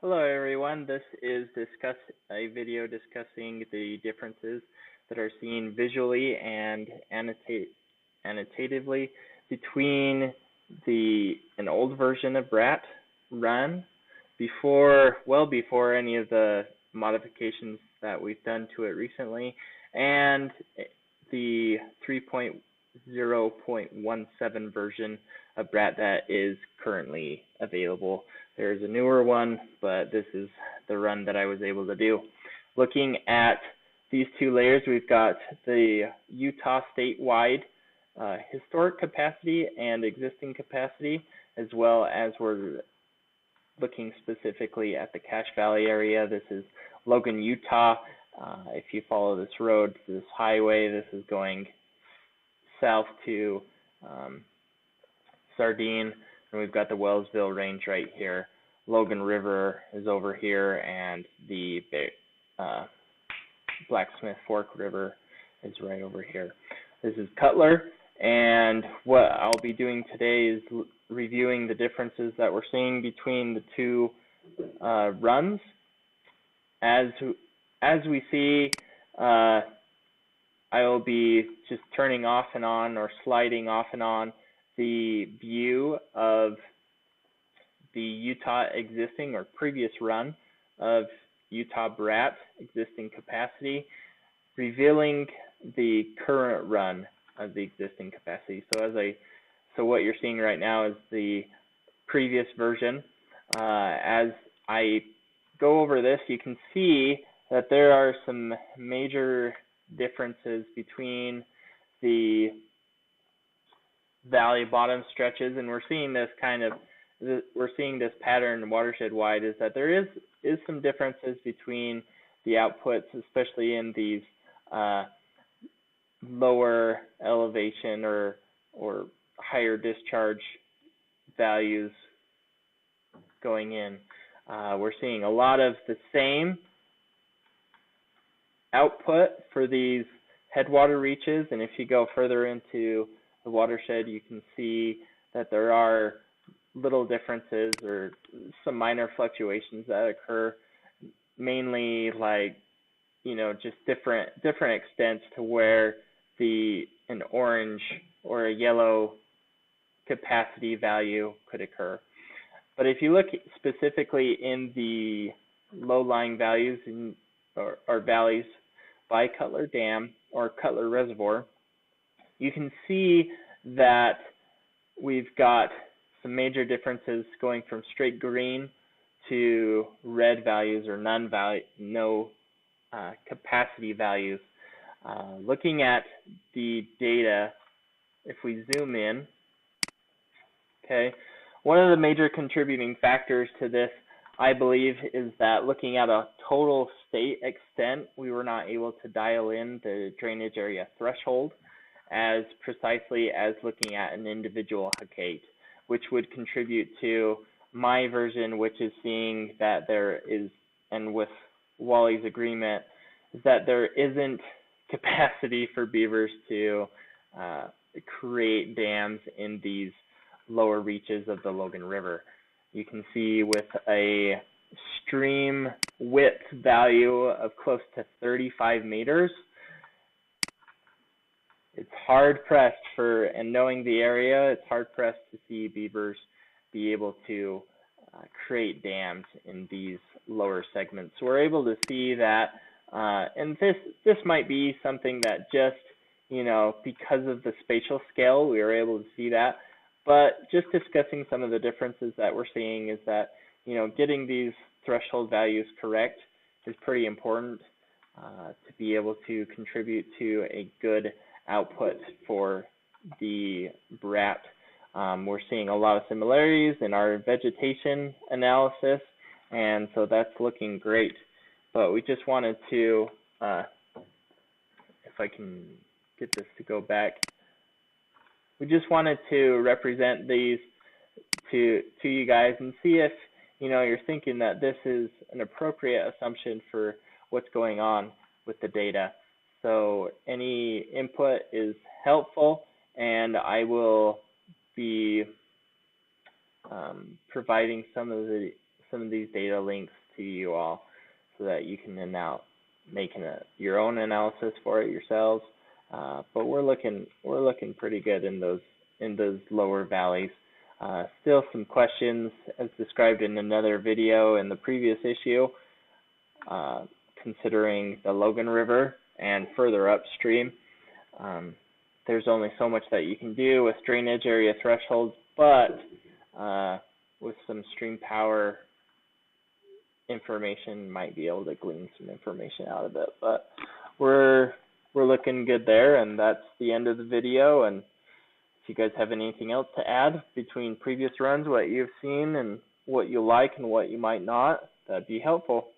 Hello everyone, this is a video discussing the differences that are seen visually and annotatively between an old version of BRAT run well before any of the modifications that we've done to it recently, and the 3.0.17 version of BRAT that is currently available. There's a newer one, but this is the run that I was able to do. Looking at these two layers, we've got the Utah statewide historic capacity and existing capacity, as well as we're looking specifically at the Cache Valley area. This is Logan, Utah. If you follow this road, this highway, this is going south to Sardine, and we've got the Wellsville Range right here. Logan River is over here, and the Blacksmith Fork River is right over here. This is Cutler, and what I'll be doing today is reviewing the differences that we're seeing between the two runs. As we see, I will be just turning off and on or sliding off and on the view of the Utah existing or previous run of Utah BRAT existing capacity, revealing the current run of the existing capacity. So what you're seeing right now is the previous version. As I go over this, you can see that there are some major differences between the valley bottom stretches, and we're seeing this pattern watershed wide, is that there is some differences between the outputs, especially in these lower elevation or higher discharge values going in. We're seeing a lot of the same output for these headwater reaches, and if you go further into the watershed, you can see that there are little differences or some minor fluctuations that occur, mainly just different extents to where an orange or a yellow capacity value could occur. But if you look specifically in the low-lying values or valleys by Cutler Dam or Cutler Reservoir, you can see that we've got some major differences going from straight green to red values or no capacity values. Looking at the data, if we zoom in, okay, one of the major contributing factors to this, I believe, is that looking at a total state extent, we were not able to dial in the drainage area threshold as precisely as looking at an individual Hecate, which would contribute to my version, which is seeing that there is, and with Wally's agreement, is that there isn't capacity for beavers to create dams in these lower reaches of the Logan River. You can see with a stream width value of close to 35 meters, it's hard-pressed and knowing the area, it's hard-pressed to see beavers be able to create dams in these lower segments. So we're able to see that, and this might be something that just, because of the spatial scale, we were able to see that. But just discussing some of the differences that we're seeing is that, getting these threshold values correct is pretty important to be able to contribute to a good output for the BRAT. We're seeing a lot of similarities in our vegetation analysis, and so that's looking great. But we just wanted to, if I can get this to go back, we just wanted to represent these to you guys and see if you're thinking that this is an appropriate assumption for what's going on with the data. So any input is helpful, and I will be providing some some of these data links to you all so that you can now make your own analysis for it yourselves. But we're looking pretty good in those lower valleys. Still some questions as described in another video in the previous issue, considering the Logan River and further upstream. There's only so much that you can do with drainage area thresholds, but with some stream power information, might be able to glean some information out of it. But we're looking good there, and that's the end of the video. And if you guys have anything else to add between previous runs, what you've seen and what you like and what you might not, that'd be helpful.